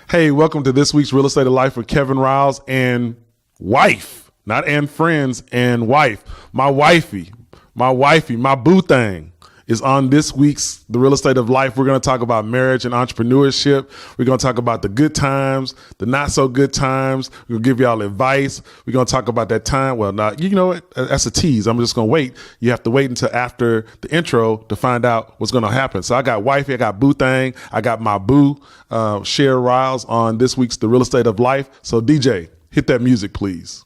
Hey, welcome to this week's Real Estate of Life with Kevin Riles and wife, not and friends, and wife. My wifey, my boo thing is on this week's The Real Estate of Life. We're going to talk about marriage and entrepreneurship. We're going to talk about the good times, the not so good times. We're going to give y'all advice. We're going to talk about that time. Well, not, you know what? That's a tease. I'm just going to wait. You have to wait until after the intro to find out what's going to happen. So I got wifey, I got boo thing, I got my boo, Cher Riles on this week's The Real Estate of Life. So DJ, hit that music, please.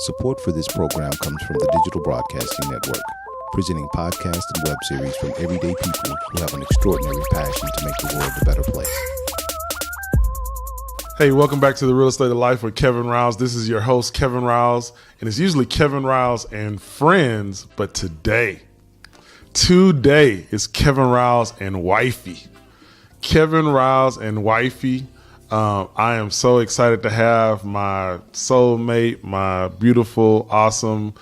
Support for this program comes from the Digital Broadcasting Network, presenting podcasts and web series from everyday people who have an extraordinary passion to make the world a better place. Hey, welcome back to The Real Estate of Life with Kevin Riles. This is your host, Kevin Riles, and it's usually Kevin Riles and friends, but today is Kevin Riles and Wifey. Kevin Riles and Wifey. I am so excited to have my soulmate, my beautiful, awesome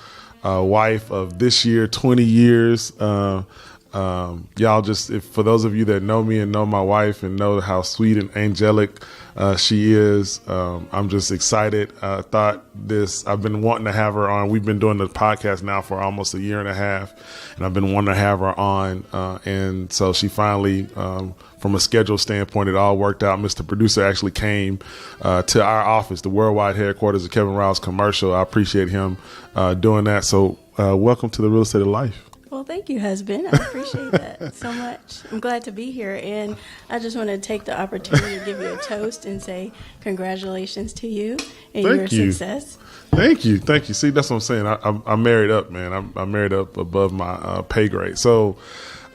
wife of this year, 20 years. Y'all just, for those of you that know me and know my wife and know how sweet and angelic she is, I'm just excited. I've been wanting to have her on. We've been doing the podcast now for almost a year and a half, and I've been wanting to have her on. And so she finally, from a schedule standpoint, it all worked out. Mr. Producer actually came to our office, the worldwide headquarters of Kevin Riles Commercial. I appreciate him doing that. So welcome to The Real Estate of Life. Well, thank you, husband. I appreciate that so much. I'm glad to be here, and I just want to take the opportunity to give you a toast and say congratulations to you and your success. Thank you. See, that's what I'm saying. I'm married up, man. I'm married up above my pay grade. So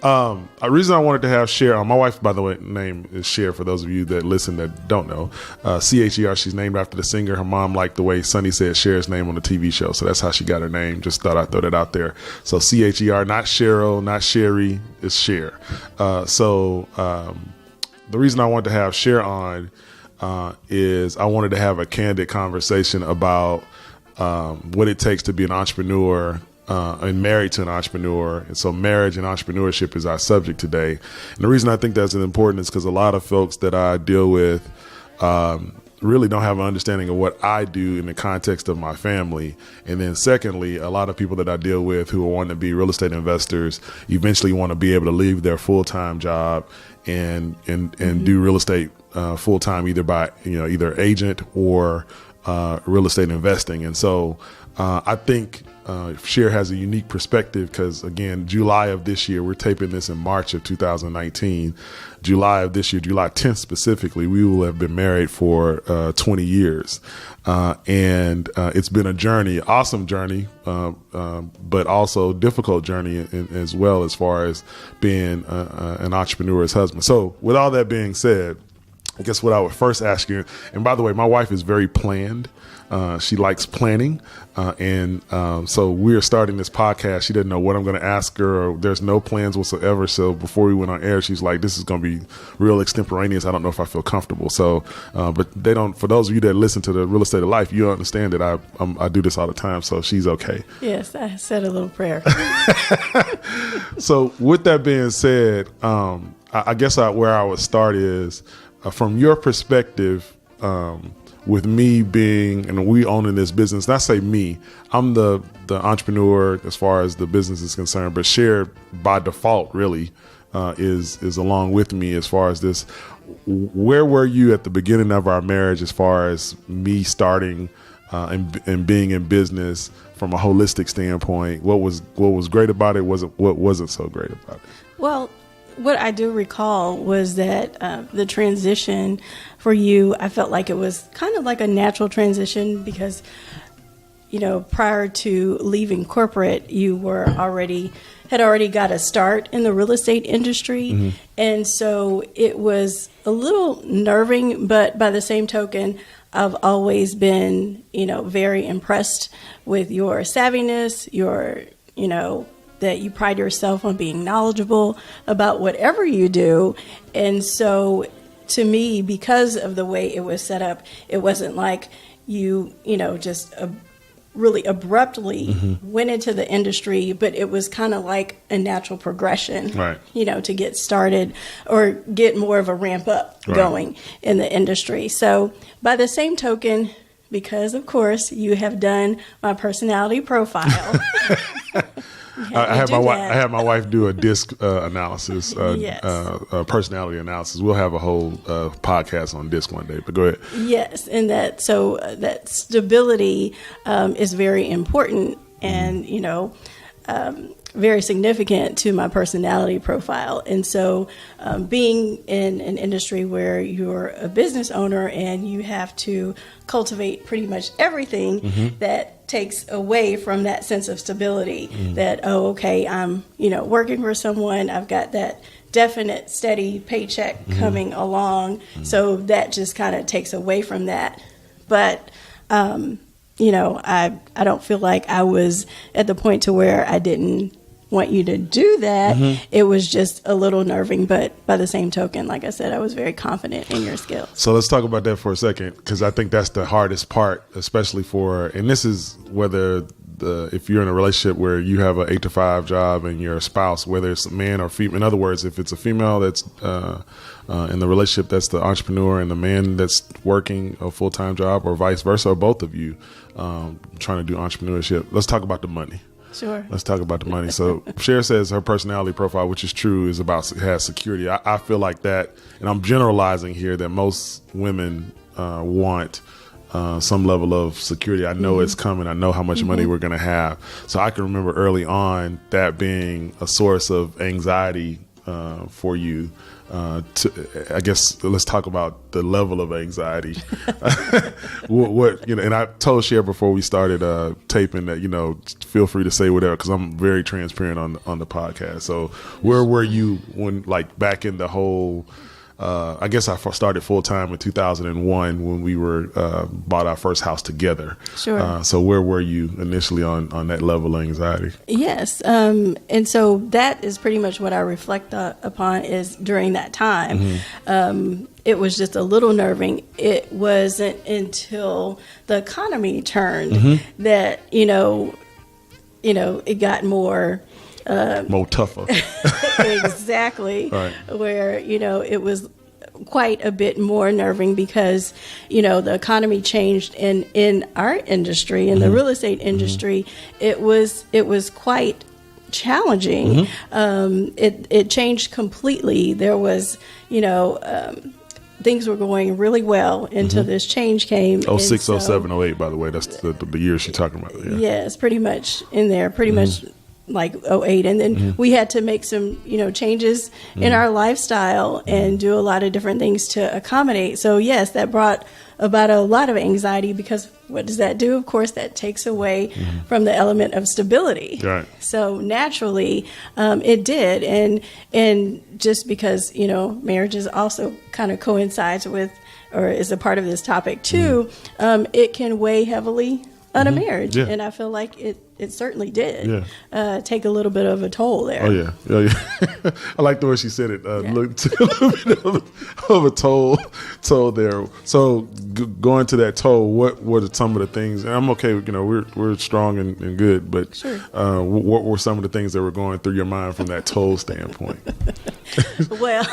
the reason I wanted to have Cher on, my wife, by the way, name is Cher, for those of you that listen that don't know. Cher, she's named after the singer. Her mom liked the way Sonny said Cher's name on the TV show, so that's how she got her name. Just thought I'd throw that out there. So Cher, not Cheryl, not Sherry, it's Cher. The reason I wanted to have Cher on is I wanted to have a candid conversation about what it takes to be an entrepreneur and married to an entrepreneur. And so marriage and entrepreneurship is our subject today. And the reason I think that's important is because a lot of folks that I deal with really don't have an understanding of what I do in the context of my family. And then secondly, a lot of people that I deal with who want to be real estate investors eventually want to be able to leave their full-time job and do real estate full-time, either agent or real estate investing. And so I think Cher has a unique perspective because, again, July of this year, we're taping this in March of 2019. July of this year, July 10th specifically, we will have been married for 20 years. And it's been a journey, awesome journey, but also difficult journey as well as far as being an entrepreneur's husband. So with all that being said, I guess what I would first ask you, and by the way, my wife is very planned. She likes planning. So we're starting this podcast. She doesn't know what I'm going to ask her, or there's no plans whatsoever. So before we went on air, she's like, this is going to be real extemporaneous. I don't know if I feel comfortable. So, but they don't, for those of you that listen to The Real Estate of Life, you understand that I do this all the time. So she's okay. Yes, I said a little prayer. So with that being said, I guess where I would start is, from your perspective, with me being, and we owning this business, and I say me, I'm the entrepreneur as far as the business is concerned, but Cher by default really is along with me as far as this. Where were you at the beginning of our marriage as far as me starting and being in business from a holistic standpoint? What was great about it? What wasn't so great about it? Well, what I do recall was that the transition for you, I felt like it was kind of like a natural transition because, prior to leaving corporate, you had already got a start in the real estate industry. Mm-hmm. And so it was a little nerving, but by the same token, I've always been, very impressed with your savviness, that you pride yourself on being knowledgeable about whatever you do. And so to me, because of the way it was set up, it wasn't like you just really abruptly went into the industry, but it was kind of like a natural progression, right, to get started or get more of a ramp up going in the industry. So by the same token, because of course you have done my personality profile. I had my wife do a DISC analysis, personality analysis. We'll have a whole podcast on DISC one day, but go ahead. Yes, and that stability is very important and, very significant to my personality profile. And so being in an industry where you're a business owner and you have to cultivate pretty much everything that takes away from that sense of stability that, I'm, working for someone, I've got that definite steady paycheck coming along. So that just kind of takes away from that. But, I don't feel like I was at the point to where I didn't want you to do that. It was just a little nerving, but by the same token, like I said, I was very confident in your skills. So let's talk about that for a second, because I think that's the hardest part, especially and this is whether if you're in a relationship where you have an 8-to-5 job and your spouse, whether it's a man or female. In other words, if it's a female that's in the relationship that's the entrepreneur and the man that's working a full-time job, or vice versa, or both of you trying to do entrepreneurship. Let's talk about the money. Sure. Let's talk about the money. So Cher says her personality profile, which is true, has security. I feel like that, and I'm generalizing here, that most women want some level of security. I know it's coming. I know how much money we're going to have. So I can remember early on that being a source of anxiety for you. I guess let's talk about the level of anxiety. And I told Cher before we started taping that feel free to say whatever, because I'm very transparent on the podcast. So where were you when, like, back in the whole? I guess I started full time in 2001 when we bought our first house together. Sure. So where were you initially on that level of anxiety? Yes. And so that is pretty much what I reflect upon is during that time. It was just a little nerving. It wasn't until the economy turned that, it got more tougher. Exactly. Right. Where, it was quite a bit more nerving because, the economy changed in our industry, in the real estate industry. It was quite challenging. It changed completely. There was, things were going really well until this change came. 06, 07, 08, by the way. That's the years she's talking about. Yeah. Yes, pretty much in there. Pretty much like 08. And then we had to make some, changes in our lifestyle and do a lot of different things to accommodate. So yes, that brought about a lot of anxiety, because what does that do? Of course, that takes away from the element of stability. Right. So naturally, it did. And just because, marriage is also kind of coincides with, or is a part of this topic too, it can weigh heavily on a marriage. Yeah. And I feel like it certainly did take a little bit of a toll there. Oh, yeah. I like the way she said it. Looked a little bit of a toll there. So going to that toll, what were some of the things, and I'm okay, we're strong and good, but sure. What were some of the things that were going through your mind from that toll standpoint? Well.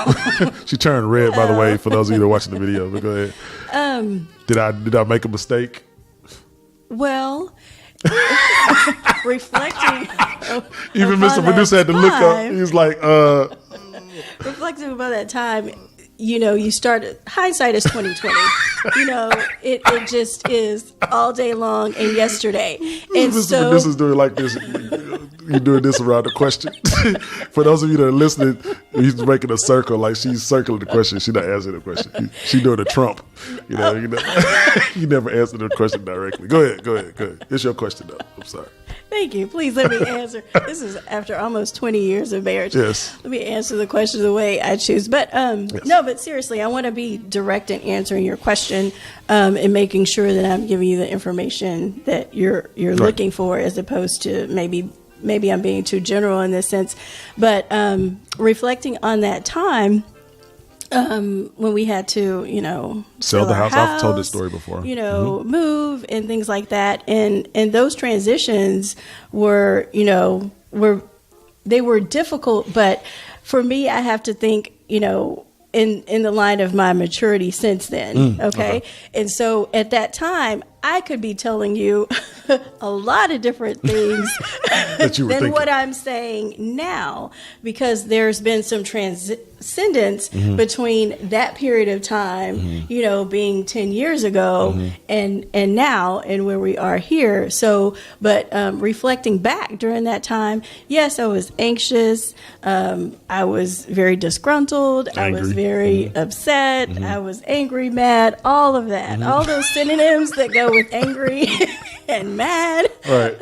She turned red, by the way, for those of you that are watching the video, but go ahead. Did I make a mistake? Well, reflecting. Even Mr. Producer had to look up. He was like, reflecting about that time, you started, hindsight is 2020. It just is all day long and yesterday. And Mr. Producer is doing like this. You're doing this around the question. For those of you that are listening, he's making a circle, like she's circling the question. She's not answering the question. She's doing a Trump. You never answer the question directly. Go ahead. It's your question, though. I'm sorry. Thank you. Please let me answer. This is after almost 20 years of marriage. Yes. Let me answer the question the way I choose. But yes. No, but seriously, I want to be direct in answering your question and making sure that I'm giving you the information that you're right. looking for, as opposed to maybe I'm being too general in this sense. But reflecting on that time, when we had to, sell the our house. I've told this story before. Move and things like that. And those transitions were, they were difficult. But for me, I have to think, in the line of my maturity since then. Okay. And so at that time, I could be telling you a lot of different things than what I'm saying now, because there's been some transcendence between that period of time, being 10 years ago and now, and where we are here. So, but reflecting back during that time, yes, I was anxious. I was very disgruntled. Angry. I was very upset. I was angry, mad, all of that, all those synonyms that go with angry and mad. Right.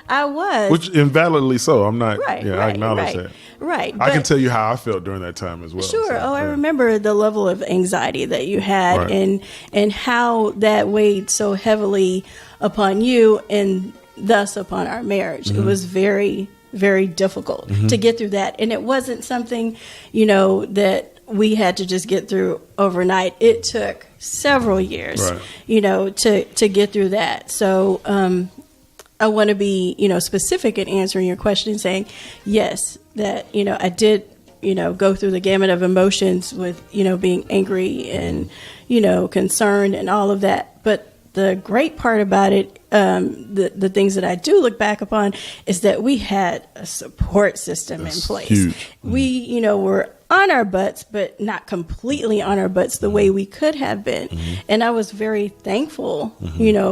I was. Which invalidly so. I'm not. Right. Yeah, I acknowledge that. Right. I can tell you how I felt during that time as well. Sure. So, I remember the level of anxiety that you had, and how that weighed so heavily upon you and thus upon our marriage. It was very, very difficult to get through that. And it wasn't something, that we had to just get through overnight. It took several years, to get through that. So I want to be, specific in answering your question and saying, yes, that, I did, go through the gamut of emotions with, being angry and, concerned and all of that. But the great part about it, the things that I do look back upon, is that we had a support system in place. Huge. We, were on our butts, but not completely on our butts the way we could have been. And I was very thankful,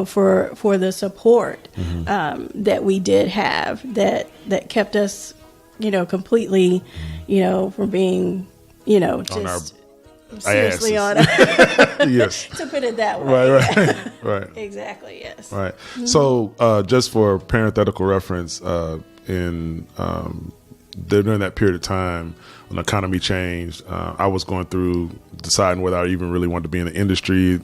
for the support that we did have, that kept us, completely, from being, just seriously on. Yes. To put it that way. Right. Exactly. Yes. Right. So, just for parenthetical reference, during that period of time, when the economy changed, I was going through deciding whether I even really wanted to be in the industry.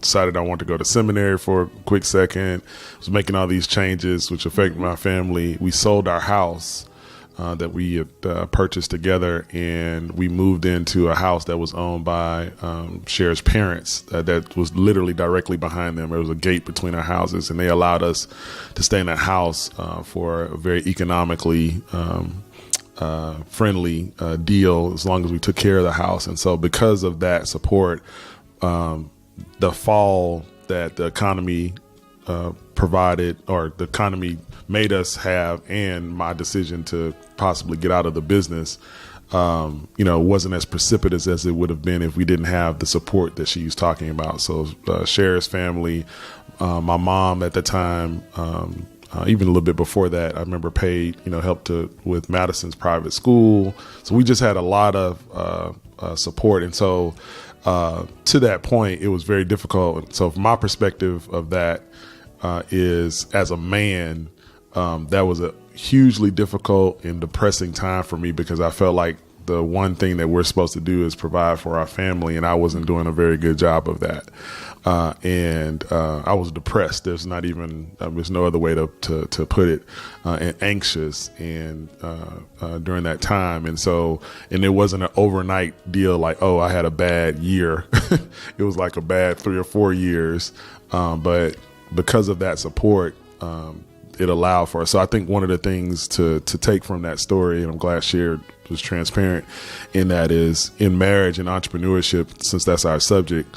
Decided I wanted to go to seminary for a quick second. Was making all these changes, which affected my family. We sold our house that we had purchased together, and we moved into a house that was owned by Cher's parents. That was literally directly behind them. There was a gate between our houses, and they allowed us to stay in that house for a very economically friendly deal, as long as we took care of the house. And so because of that support, the fall that the economy provided, or the economy made us have, and my decision to possibly get out of the business, wasn't as precipitous as it would have been if we didn't have the support that she's talking about. So Cher's family, my mom at the time, even a little bit before that, I remember paid, helped with Madison's private school. So we just had a lot of support. And so to that point, it was very difficult. So from my perspective of that is, as a man, that was a hugely difficult and depressing time for me, because I felt like the one thing that we're supposed to do is provide for our family, and I wasn't doing a very good job of that. And I was depressed. There's not even, there's no other way to put it, and anxious and during that time. And so, and it wasn't an overnight deal like, oh, I had a bad year. It was like a bad 3 or 4 years. But because of that support, it allowed for us. So I think one of the things to take from that story, and I'm glad Cher was transparent in that, is in marriage and entrepreneurship, since that's our subject,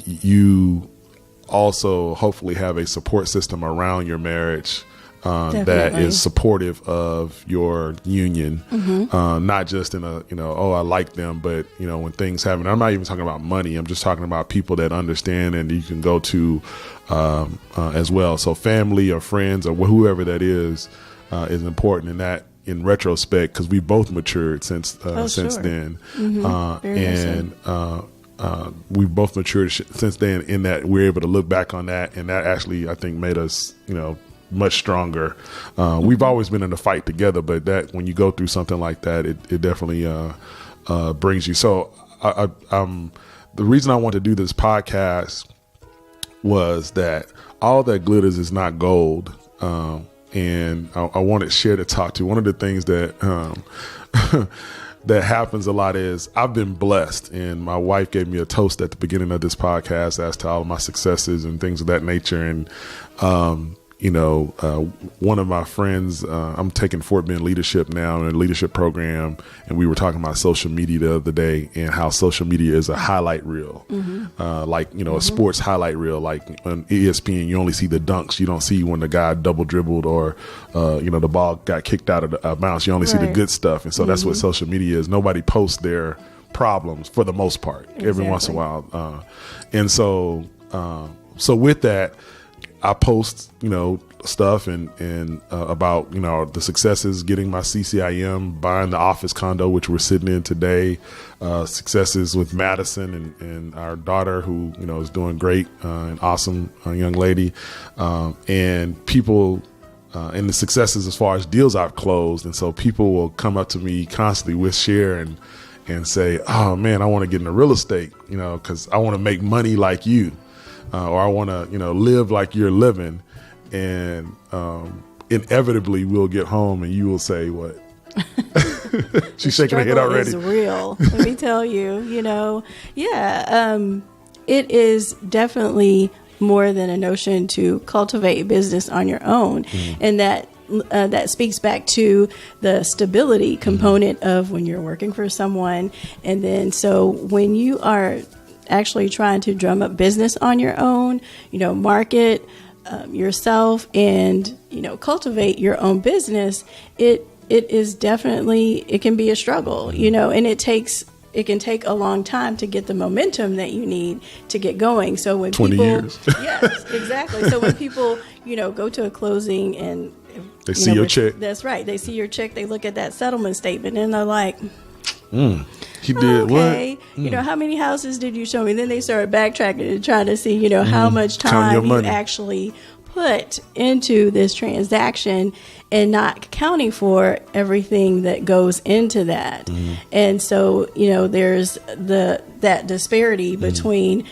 you also hopefully have a support system around your marriage that is supportive of your union, not just in a, I like them, but, when things happen, I'm not even talking about money. I'm just talking about people that understand and you can go to as well. So family or friends or whoever that is important, and that, in retrospect, because we both matured since then. We've both matured since then, in that we're able to look back on that, and that actually, I think, made us, much stronger. We've always been in a fight together, but that, when you go through something like that, it definitely brings you. So the reason I want to do this podcast was that all that glitters is not gold. And I wanted Cher to talk to. One of the things that that happens a lot is I've been blessed, and my wife gave me a toast at the beginning of this podcast as to all of my successes and things of that nature. And, one of my friends, I'm taking Fort Bend leadership now in a leadership program. And we were talking about social media the other day and how social media is a highlight reel, a sports highlight reel. Like on ESPN, you only see the dunks. You don't see when the guy double dribbled or, the ball got kicked out of the bounce. You only see the good stuff. And so that's what social media is. Nobody posts their problems for the most part, every once in a while. So with that, I post, stuff and about, the successes, getting my CCIM, buying the office condo, which we're sitting in today, successes with Madison and our daughter who, is doing great, an awesome young lady, and people, and the successes as far as deals I've closed. And so people will come up to me constantly with Cher and say, oh man, I want to get into real estate, cause I want to make money like you. Or I want to, live like you're living. And inevitably we'll get home and you will say, what? She's shaking her head already. It's real. Let me tell you, it is definitely more than a notion to cultivate business on your own. And that speaks back to the stability component of when you're working for someone. And then so when you are actually trying to drum up business on your own, market yourself and, cultivate your own business, it is definitely, it can be a struggle, and it can take a long time to get the momentum that you need to get going. So when 20 people, years. Yes, exactly. So when people, go to a closing and they see your check. That's right. They see your check. They look at that settlement statement and they're like, he did okay. what? How many houses did you show me? Then they started backtracking and trying to see, how much time you actually put into this transaction and not accounting for everything that goes into that. And so, there's that disparity between,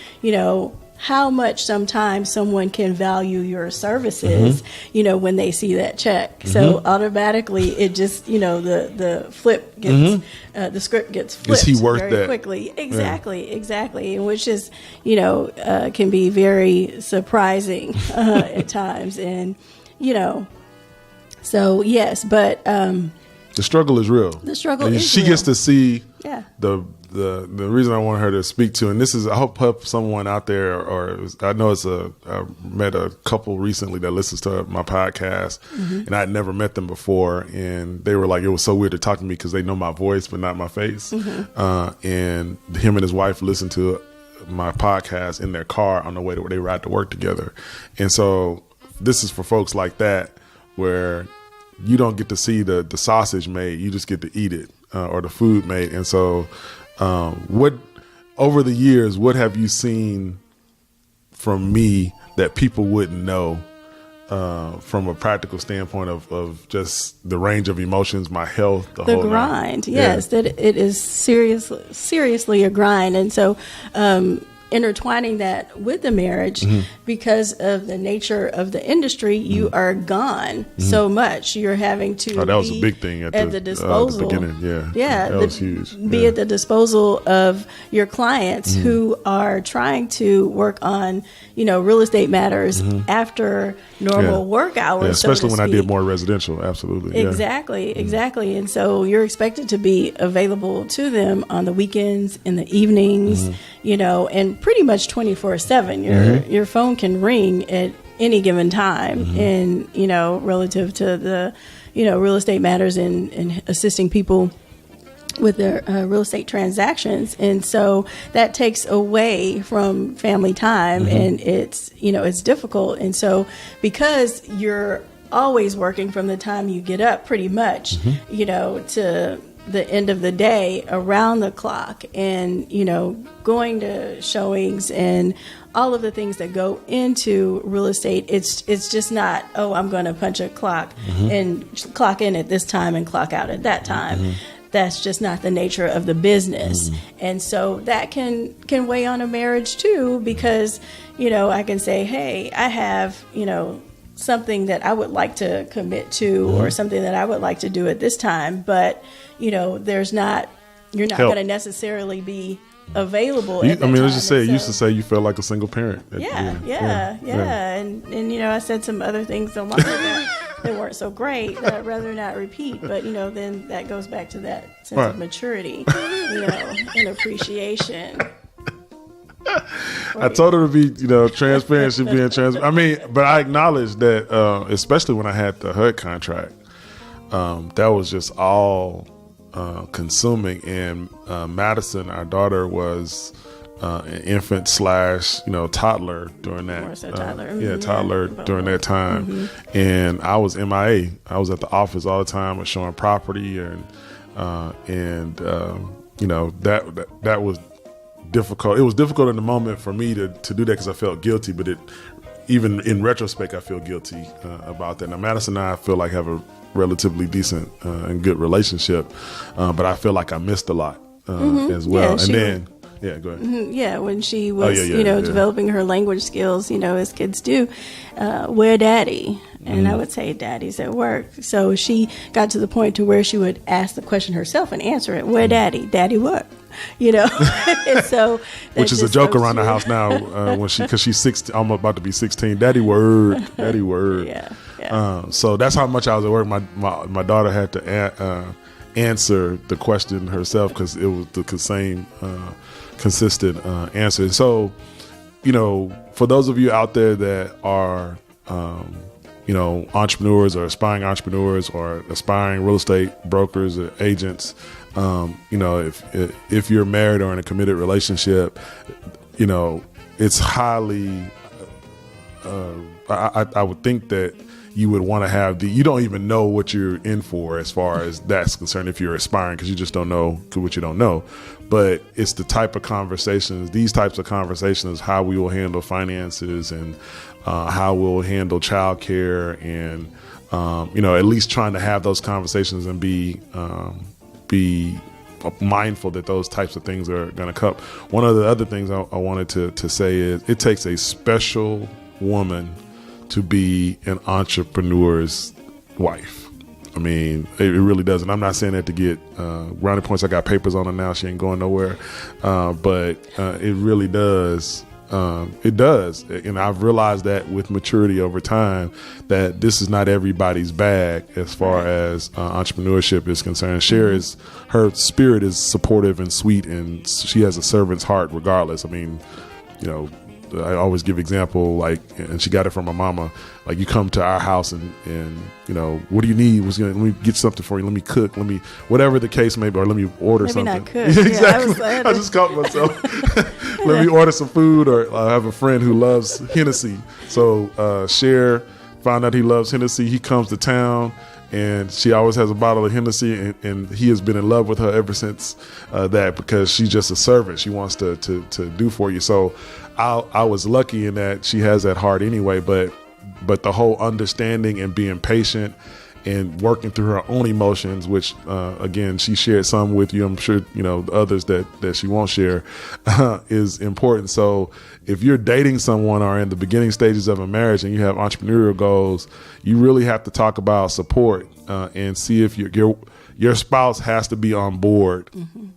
how much sometimes someone can value your services, when they see that check. So automatically it just, the flip gets, the script gets flipped. Is he worth very that? Quickly. Exactly. And which is, can be very surprising at times. And, so yes, but the struggle is real. The struggle and is she real. gets to see Yeah. the reason I want her to speak to, and this is, I hope someone out there, I know I met a couple recently that listens to my podcast, and I'd never met them before, and they were like, it was so weird to talk to me because they know my voice but not my face. And him and his wife listened to my podcast in their car on the way to where they ride to work together. And so this is for folks like that where you don't get to see the sausage made, you just get to eat it, or the food made. And so what over the years, what have you seen from me that people wouldn't know from a practical standpoint of just the range of emotions, my health, the whole grind? Yes, that it is seriously a grind. And so intertwining that with the marriage, because of the nature of the industry, you are gone so much. You're having to that was a big thing at the disposal. The beginning. That was huge. Be at the disposal of your clients who are trying to work on, real estate matters after normal work hours. Especially so when I did more residential. Absolutely. Exactly. And so you're expected to be available to them on the weekends, in the evenings, and pretty much 24/7. Your phone can ring at any given time, and relative to the real estate matters and assisting people with their real estate transactions. And so that takes away from family time, and it's difficult. And so because you're always working from the time you get up pretty much to the end of the day, around the clock, and going to showings and all of the things that go into real estate, it's just not, I'm going to punch a clock and clock in at this time and clock out at that time. That's just not the nature of the business. And so that can weigh on a marriage too, because I can say, hey, I have something that I would like to commit to, or something that I would like to do at this time, but there's not you're not help. going to necessarily be available. You, at that I mean, let's time. just say, And you used so- to say you felt like a single parent. Yeah. And you know, I said some other things along with that weren't so great that I'd rather not repeat. But, you know, then that goes back to that sense Right. of maturity, you know, and appreciation. I told her to be, you know, transparency being transparent. I mean, but I acknowledge that, especially when I had the HUD contract, that was just all consuming. And Madison, our daughter, was an infant / toddler during that. More so toddler. Toddler during that time. And I was MIA. I was at the office all the time, was showing property, and you know, that was difficult. It was difficult in the moment for me to do that because I felt guilty, but even in retrospect, I feel guilty about that. Now, Madison and I feel like have a relatively decent and good relationship, but I feel like I missed a lot as well. Yeah, and then, yeah, go ahead. Yeah, when she was, yeah, developing her language skills, you know, as kids do, where daddy? And I would say daddy's at work. So she got to the point to where she would ask the question herself and answer it. Where daddy? Daddy what? You know, and so which is a joke around the house now because she's 16, almost about to be 16. Daddy word. Yeah. So that's how much I was at work. My daughter had to answer the question herself because it was the same consistent answer. And so, you know, for those of you out there that are you know, entrepreneurs or aspiring entrepreneurs or aspiring real estate brokers or agents, you know, if you're married or in a committed relationship, you know, it's highly, I would think that you would want to have you don't even know what you're in for as far as that's concerned if you're aspiring, because you just don't know what you don't know. But it's the type of conversations, these types of conversations, how we will handle finances and how we'll handle childcare, and you know, at least trying to have those conversations and be mindful that those types of things are going to come. One of the other things I wanted to say is it takes a special woman to be an entrepreneur's wife. I mean, it really does. And I'm not saying that to get brownie points. I got papers on her now. She ain't going nowhere. But it really does. It does. And I've realized that with maturity over time, that this is not everybody's bag as far as entrepreneurship is concerned. Cher her spirit is supportive and sweet, and she has a servant's heart regardless. I mean, you know, I always give example, like, and she got it from my mama, like, you come to our house and you know, what do you need? Let me get something for you. Let me cook. Let me, whatever the case may be, or let me order Maybe something. Not cook. Exactly. Yeah, I just caught myself. Let me order some food, or I have a friend who loves Hennessy. So Cher found out he loves Hennessy. He comes to town, and she always has a bottle of Hennessy, and he has been in love with her ever since that, because she's just a servant. She wants to do for you. So I was lucky in that she has that heart anyway, but the whole understanding and being patient and working through her own emotions, which again, she shared some with you, I'm sure, you know, others that she won't share, is important. So if you're dating someone or in the beginning stages of a marriage and you have entrepreneurial goals, you really have to talk about support and see if your spouse has to be on board. Mm-hmm.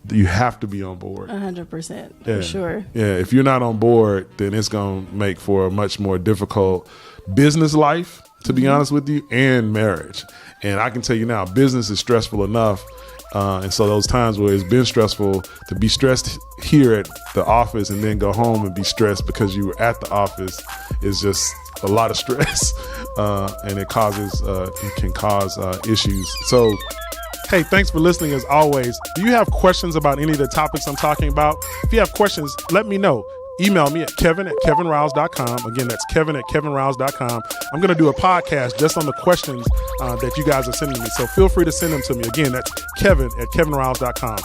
You have to be on board. 100%, for sure. Yeah, if you're not on board, then it's going to make for a much more difficult business life, to be honest with you, and marriage. And I can tell you now, business is stressful enough. And so those times where it's been stressful, to be stressed here at the office and then go home and be stressed because you were at the office is just a lot of stress. And it can cause issues. So, hey, thanks for listening as always. Do you have questions about any of the topics I'm talking about? If you have questions, let me know. Email me at kevin@kevinriles.com. Again, that's kevin@kevinriles.com. I'm going to do a podcast just on the questions that you guys are sending me. So feel free to send them to me. Again, that's kevin@kevinriles.com.